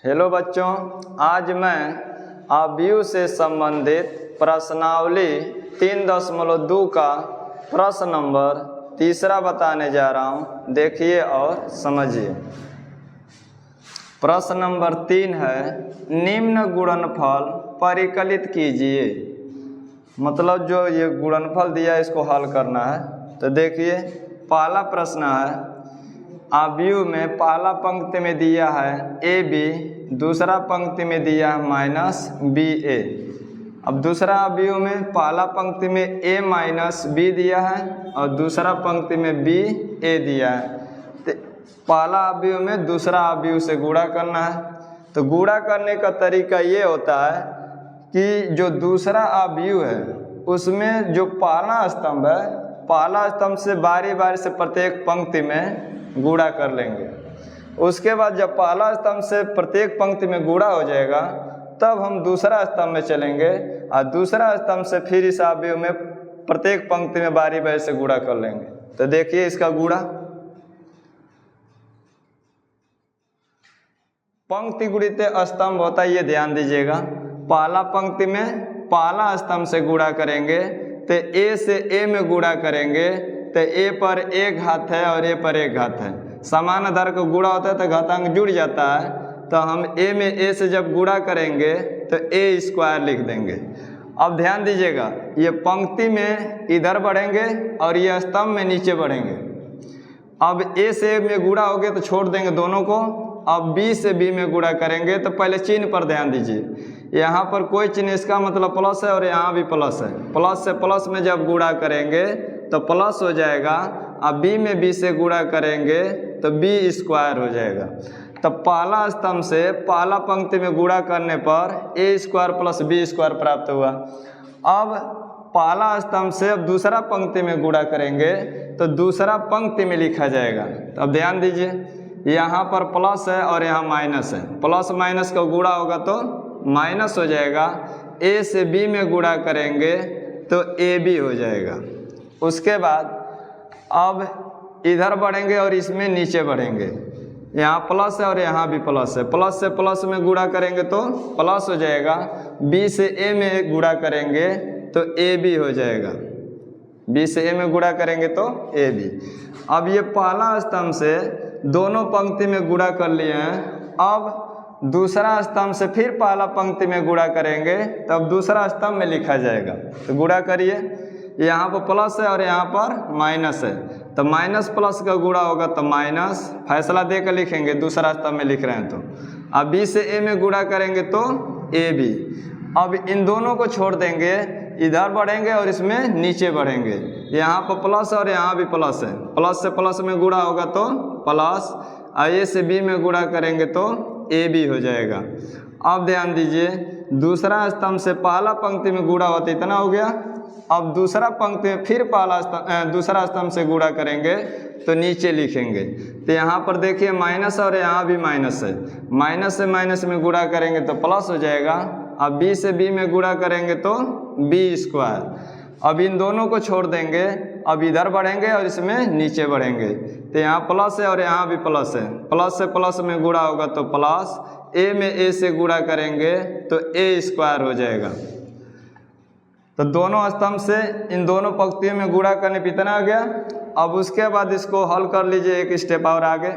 Hello बच्चों, आज मैं अवयव से संबंधित प्रश्नावली 3.2 का प्रश्न नंबर 3 बताने जा रहा हूँ। देखिए और समझिए। प्रश्न नंबर 3 है, निम्न गुणनफल परिकलित कीजिए। मतलब जो ये गुणनफल दिया है इसको हल करना है। तो देखिए, पहला प्रश्न है, अवयव में पहला पंक्ति में दिया है ए बी, दूसरा पंक्ति में दिया है माइनस बी ए। अब दूसरा अवयव में पहला पंक्ति में ए माइनस बी दिया है और दूसरा पंक्ति में बी ए दिया है। तो पहला अवयव में दूसरा अवयव से गुणा करना है। तो गुणा करने का तरीका ये होता है कि जो दूसरा अवयव है उसमें जो पहला स्तंभ है, पहला स्तंभ से बारी बारी से प्रत्येक पंक्ति में गुणा कर लेंगे। उसके बाद जब पहला स्तंभ से प्रत्येक पंक्ति में गुणा हो जाएगा तब हम दूसरा स्तंभ में चलेंगे और दूसरा स्तंभ से फिर इस अवयव में प्रत्येक पंक्ति में बारी बारी से गुणा कर लेंगे। तो देखिए इसका गुणा, पंक्ति गुणित स्तंभ होता है, ये ध्यान दीजिएगा। पहला पंक्ति में पहला स्तंभ से गुणा करेंगे तो ए से ए में गुणा करेंगे तो ए पर एक घात है और ए पर एक घात है। समान आधार का गुणा होता है तो घातांक जुड़ जाता है। तो हम ए में ए से जब गुणा करेंगे तो ए स्क्वायर लिख देंगे। अब ध्यान दीजिएगा, ये पंक्ति में इधर बढ़ेंगे और ये स्तंभ में नीचे बढ़ेंगे। अब ए से ए में गुणा हो गया तो छोड़ देंगे दोनों को। अब बी से बी में गुणा करेंगे तो पहले चिन्ह पर ध्यान दीजिए। यहाँ पर कोई चिन्ह, इसका मतलब प्लस है और यहाँ भी प्लस है। प्लस से प्लस में जब गुणा करेंगे तो प्लस हो जाएगा। अब बी में बी से गुणा करेंगे तो बी स्क्वायर हो जाएगा। तो पहला स्तंभ से पहला पंक्ति में गुणा करने पर ए स्क्वायर प्लस बी स्क्वायर प्राप्त हुआ। अब पहला स्तंभ से अब दूसरा पंक्ति में गुणा करेंगे तो दूसरा पंक्ति में लिखा जाएगा। तो अब ध्यान दीजिए, यहाँ पर प्लस है और यहाँ माइनस है। प्लस माइनस का गुणा होगा तो माइनस हो जाएगा। ए से बी में गुणा करेंगे तो ए बी हो जाएगा। उसके बाद अब इधर बढ़ेंगे और इसमें नीचे बढ़ेंगे। यहाँ प्लस है और यहाँ भी प्लस है। प्लस से प्लस में गुणा करेंगे तो प्लस हो जाएगा। बी से ए में गुणा करेंगे तो ए बी हो जाएगा। बी से ए में गुणा करेंगे तो ए बी। अब ये पहला स्तंभ से दोनों पंक्ति में गुणा कर लिए हैं। अब दूसरा स्तंभ से फिर पहला पंक्ति में गुणा करेंगे तब दूसरा स्तंभ में लिखा जाएगा। तो गुणा करिए, यहाँ पर प्लस है और यहाँ पर माइनस है। तो माइनस प्लस का गुणा होगा तो माइनस, फैसला दे कर लिखेंगे, दूसरा स्तंभ में लिख रहे हैं। तो अब बी से ए में गुणा करेंगे तो ए बी। अब इन दोनों को छोड़ देंगे, इधर बढ़ेंगे और इसमें नीचे बढ़ेंगे। यहाँ पर प्लस और यहाँ भी प्लस है। प्लस से प्लस में गुणा होगा तो प्लस, और ए से बी में गुणा करेंगे तो ए बी हो जाएगा। अब ध्यान दीजिए, दूसरा स्तंभ से पहला पंक्ति में गुणा होता इतना हो गया। अब दूसरा पंक्ति में फिर दूसरा स्तंभ से गुणा करेंगे तो नीचे लिखेंगे। तो यहाँ पर देखिए माइनस और यहाँ भी माइनस है। माइनस से माइनस में गुणा करेंगे तो प्लस हो जाएगा। अब बी से बी में गुणा करेंगे तो बी स्क्वायर। अब इन दोनों को छोड़ देंगे, अब इधर बढ़ेंगे और इसमें नीचे बढ़ेंगे। तो यहाँ प्लस है और यहाँ भी प्लस है। प्लस से प्लस में गुणा होगा तो प्लस, ए में ए से गुणा करेंगे तो ए स्क्वायर हो जाएगा। तो दोनों स्तंभ से इन दोनों पंक्तियों में गुणा करने पर इतना आ गया। अब उसके बाद इसको हल कर लीजिए एक स्टेप और आगे।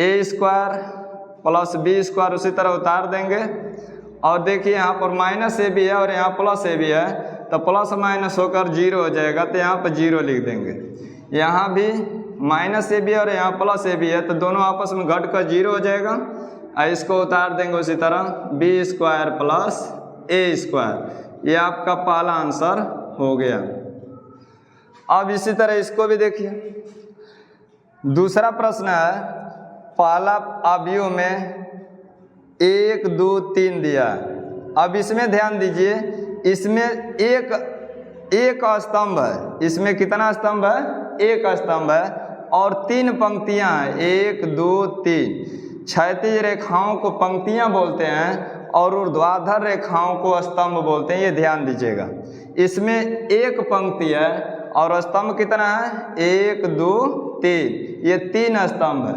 ए स्क्वायर प्लस बी स्क्वायर उसी तरह उतार देंगे। और देखिए यहाँ पर माइनस ए भी है और यहाँ प्लस ए भी है, तो प्लस माइनस होकर जीरो हो जाएगा। तो यहाँ पर जीरो लिख देंगे। यहाँ भी माइनस ए भी है और यहाँ प्लस ए भी है, तो दोनों आपस में घट कर जीरो हो जाएगा। और इसको उतार देंगे उसी तरह, बी स्क्वायर प्लस ए स्क्वायर। ये आपका पहला आंसर हो गया। अब इसी तरह इसको भी देखिए। दूसरा प्रश्न है, पहला अवयव में 1 2 3 दिया है। अब इसमें ध्यान दीजिए, इसमें एक स्तंभ है। इसमें कितना स्तंभ है? एक स्तंभ है और 3 पंक्तियां हैं, 1 2 3। क्षैतिज रेखाओं को पंक्तियां बोलते हैं और ऊर्ध्वाधर रेखाओं को स्तंभ बोलते हैं। ये ध्यान दीजिएगा, इसमें एक पंक्ति है और स्तंभ कितना है? 1 2 3। ये 3 स्तंभ है।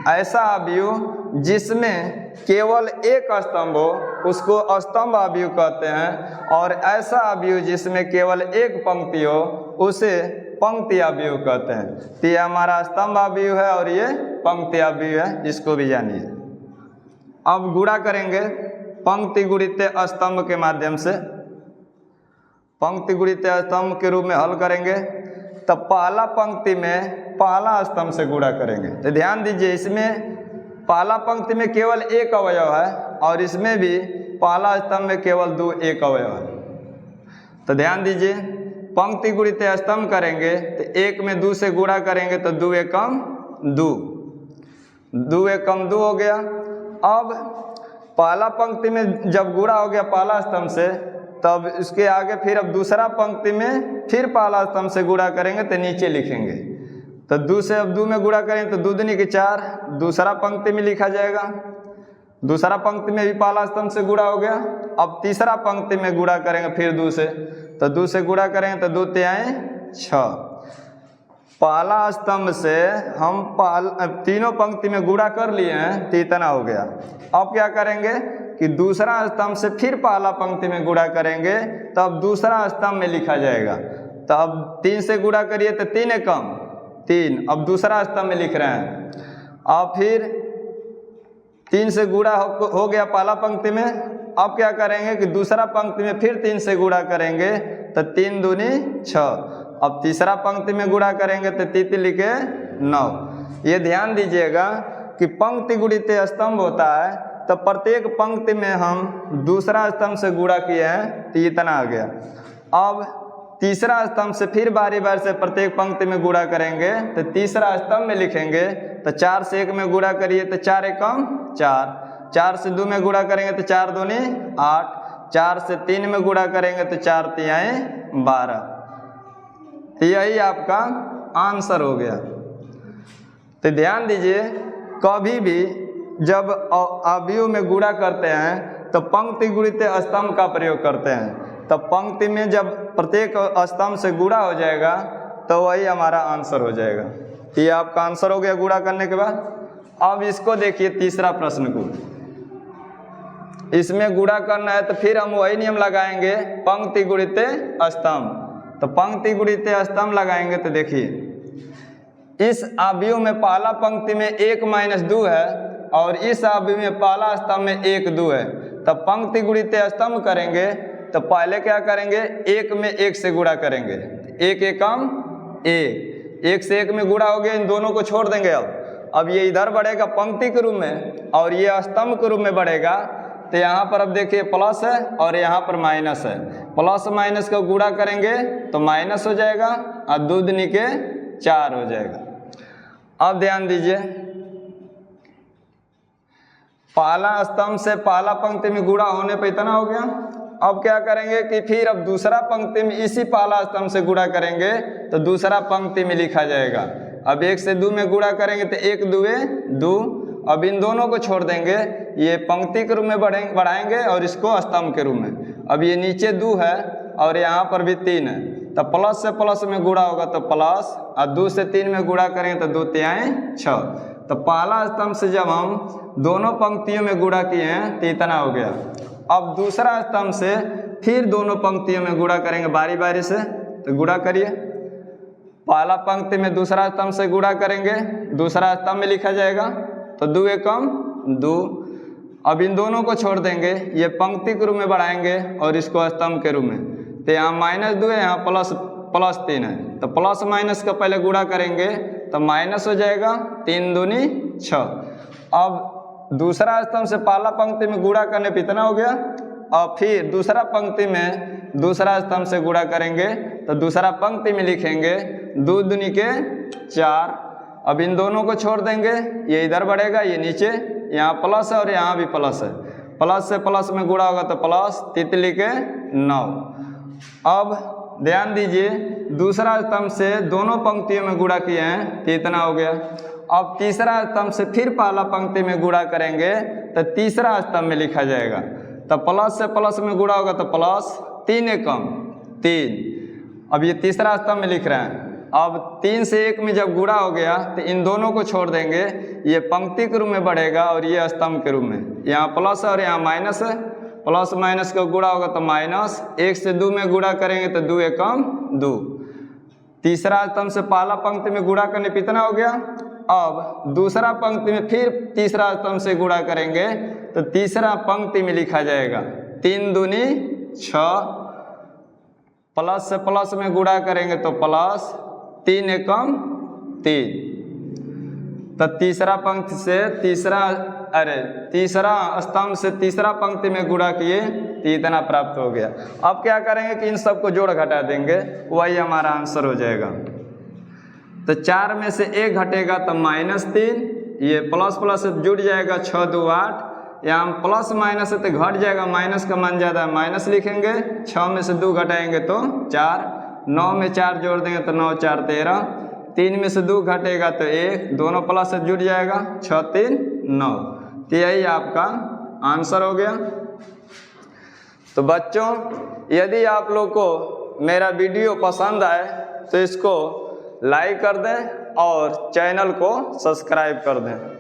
ऐसा अवयव जिसमें केवल एक स्तंभ हो उसको स्तंभ अवयव कहते हैं, और ऐसा अवयव जिसमें केवल एक पंक्ति हो उसे पंक्ति अवयव कहते हैं। तो ये हमारा स्तंभ अवयव है और ये पंक्ति अवयव है, इसको भी जानिए। अब गुणा करेंगे पंक्ति गुणित स्तंभ के माध्यम से। पंक्ति गुणित स्तंभ के रूप में हल करेंगे, तब पहला पंक्ति में पहला स्तंभ से गुणा करेंगे। तो ध्यान दीजिए, इसमें पहला पंक्ति में केवल एक अवयव है और इसमें भी पहला स्तंभ में केवल एक अवयव है। तो ध्यान दीजिए, पंक्ति गुणित स्तंभ करेंगे तो एक में 2 से गुणा करेंगे तो 2 एकम 2, 2 एकम 2 हो गया। अब पहला पंक्ति में जब गुणा हो गया पहला स्तंभ से, तब इसके आगे फिर अब दूसरा पंक्ति में फिर पहला स्तंभ से गुणा करेंगे तो नीचे लिखेंगे। तो 2 से अब 2 में गुणा करेंगे तो 2 दूनी के 4, दूसरा पंक्ति में लिखा जाएगा। दूसरा पंक्ति में भी पहला स्तंभ से गुणा हो गया। अब तीसरा पंक्ति में गुणा करेंगे फिर 2 से, तो 2 से गुणा करेंगे तो 2 तिहाई 6। पहला स्तंभ से हम तीनों पंक्ति में गुणा कर लिए हैं तो इतना हो गया। अब क्या करेंगे कि दूसरा स्तंभ से फिर पहला पंक्ति में गुणा करेंगे, तब दूसरा स्तंभ में लिखा जाएगा। तो अब 3 से गुणा करिए तो 3 एकम 3, अब दूसरा स्तंभ में लिख रहे हैं। अब फिर 3 से गुणा हो गया पहला पंक्ति में। अब क्या करेंगे कि दूसरा पंक्ति में फिर 3 से गुणा करेंगे तो 3 दूनी 6। अब तीसरा पंक्ति में गुणा करेंगे तो 3 लिखे 9। ये ध्यान दीजिएगा कि पंक्ति गुणित स्तंभ होता है, तो प्रत्येक पंक्ति में हम दूसरा स्तंभ से गुणा किए हैं तो इतना आ गया। अब तीसरा स्तंभ से फिर बारी बारी से प्रत्येक पंक्ति में गुणा करेंगे तो तीसरा स्तंभ में लिखेंगे। तो 4 से 1 में गुणा करिए तो 4 एकम 4, 4 से 2 में गुणा करेंगे तो 4 दूनी 8, 4 से 3 में गुणा करेंगे तो 4 तिहाई 12। तो यही आपका आंसर हो गया। तो ध्यान दीजिए, कभी भी जब अवयव में गुणा करते हैं तो पंक्ति गुणित स्तंभ का प्रयोग करते हैं। तो पंक्ति में जब प्रत्येक स्तंभ से गुणा हो जाएगा तो वही हमारा आंसर हो जाएगा। तो ये आपका आंसर हो गया गुणा करने के बाद। अब इसको देखिए तीसरा प्रश्न को, इसमें गुणा करना है तो फिर हम वही नियम लगाएंगे, पंक्ति गुणित स्तंभ। तो पंक्ति गुणित स्तंभ लगाएंगे तो देखिए, इस अवयव में पहला पंक्ति में 1 - 2 है और इस अवयव में पहला स्तंभ में 1 2 है। तब पंक्ति गुणित स्तंभ करेंगे तो पहले क्या करेंगे, 1 में 1 से गुणा करेंगे, 1 एकम 1, 1 से 1 में गुणा हो गया, इन दोनों को छोड़ देंगे। अब ये इधर बढ़ेगा पंक्ति के रूप में और ये स्तंभ के रूप में बढ़ेगा। तो यहाँ पर अब देखिए प्लस है और यहाँ पर माइनस है, प्लस माइनस का गुणा करेंगे तो माइनस हो जाएगा और 2 दूनी के 4 हो जाएगा। अब ध्यान दीजिए, पहला स्तंभ से पहला पंक्ति में गुणा होने पे इतना हो गया। अब क्या करेंगे कि फिर अब दूसरा पंक्ति में इसी पहला स्तंभ से गुणा करेंगे तो दूसरा पंक्ति में लिखा जाएगा। अब 1 से 2 में गुणा करेंगे तो 1 दूए 2। अब इन दोनों को छोड़ देंगे, ये पंक्ति के रूप में बढ़ाएंगे और इसको स्तंभ के रूप में। अब ये नीचे 2 है और यहाँ पर भी 3 है, तो प्लस से प्लस में गुणा होगा तो प्लस, और 2 से 3 में गुणा करेंगे तो 2 तिहाई 6। तो पहला स्तंभ से जब हम दोनों पंक्तियों में गुणा किए हैं तो इतना हो गया। अब दूसरा स्तंभ से फिर दोनों पंक्तियों में गुणा करेंगे बारी बारी से। तो गुणा करिए, पहला पंक्ति में दूसरा स्तंभ से गुणा करेंगे, दूसरा स्तंभ में लिखा जाएगा तो 2 एकम 2। अब इन दोनों को छोड़ देंगे, ये पंक्ति के रूप में बढ़ाएंगे और इसको स्तंभ के रूप में। तो यहाँ -2 है, यहाँ प्लस 3 है, तो प्लस माइनस का पहले गुणा करेंगे तो माइनस हो जाएगा, 3 दूनी 6। अब दूसरा स्तंभ से पहला पंक्ति में गुणा करने पे इतना हो गया। और फिर दूसरा पंक्ति में दूसरा स्तंभ से गुणा करेंगे तो दूसरा पंक्ति में लिखेंगे 2 दूनी के 4। अब इन दोनों को छोड़ देंगे, ये इधर बढ़ेगा, ये नीचे, यहाँ प्लस है और यहाँ भी प्लस है, प्लस से प्लस में गुणा होगा तो प्लस, 3 के 9। अब ध्यान दीजिए, दूसरा स्तंभ से दोनों पंक्तियों में गुणा किए हैं तो इतना हो गया। अब तीसरा स्तंभ से फिर पहला पंक्ति में गुणा करेंगे तो तीसरा स्तंभ में लिखा जाएगा। तो प्लस से प्लस में गुणा होगा तो प्लस, 3 एकम 3। अब ये तीसरा स्तंभ में लिख रहे हैं अब 3 से 1 में जब गुणा हो गया तो इन दोनों को छोड़ देंगे, ये पंक्ति के रूप में बढ़ेगा और ये स्तंभ के रूप में। यहाँ प्लस और यहाँ माइनस है, प्लस माइनस का गुणा होगा तो माइनस, 1 से 2 में गुणा करेंगे तो 2 एकम 2। तीसरा स्तंभ से पहला पंक्ति में गुणा करने पे इतना हो गया। अब दूसरा पंक्ति में फिर तीसरा स्तंभ से गुणा करेंगे तो तीसरा पंक्ति में लिखा जाएगा 3 दूनी 6, प्लस से प्लस में गुणा करेंगे तो प्लस, 3 एकम 3। तो तीसरा पंक्ति से तीसरा स्तंभ से तीसरा पंक्ति में गुणा किए तो इतना प्राप्त हो गया। अब क्या करेंगे कि इन सबको जोड़ घटा देंगे, वही हमारा आंसर हो जाएगा। तो 4 में से 1 घटेगा तो -3, ये प्लस प्लस से जुड़ जाएगा 6 2 8, यहाँ प्लस माइनस है तो घट जाएगा, माइनस का मान ज़्यादा है माइनस लिखेंगे। 6 में से 2 घटाएंगे तो 4, 9 में 4 जोड़ देंगे तो 9 4 13, 3 में से 2 घटेगा तो 1, दोनों प्लस से जुड़ जाएगा, 6 3 9। तो यही आपका आंसर हो गया। तो बच्चों, यदि आप लोग को मेरा वीडियो पसंद आए तो इसको लाइक कर दें और चैनल को सब्सक्राइब कर दें।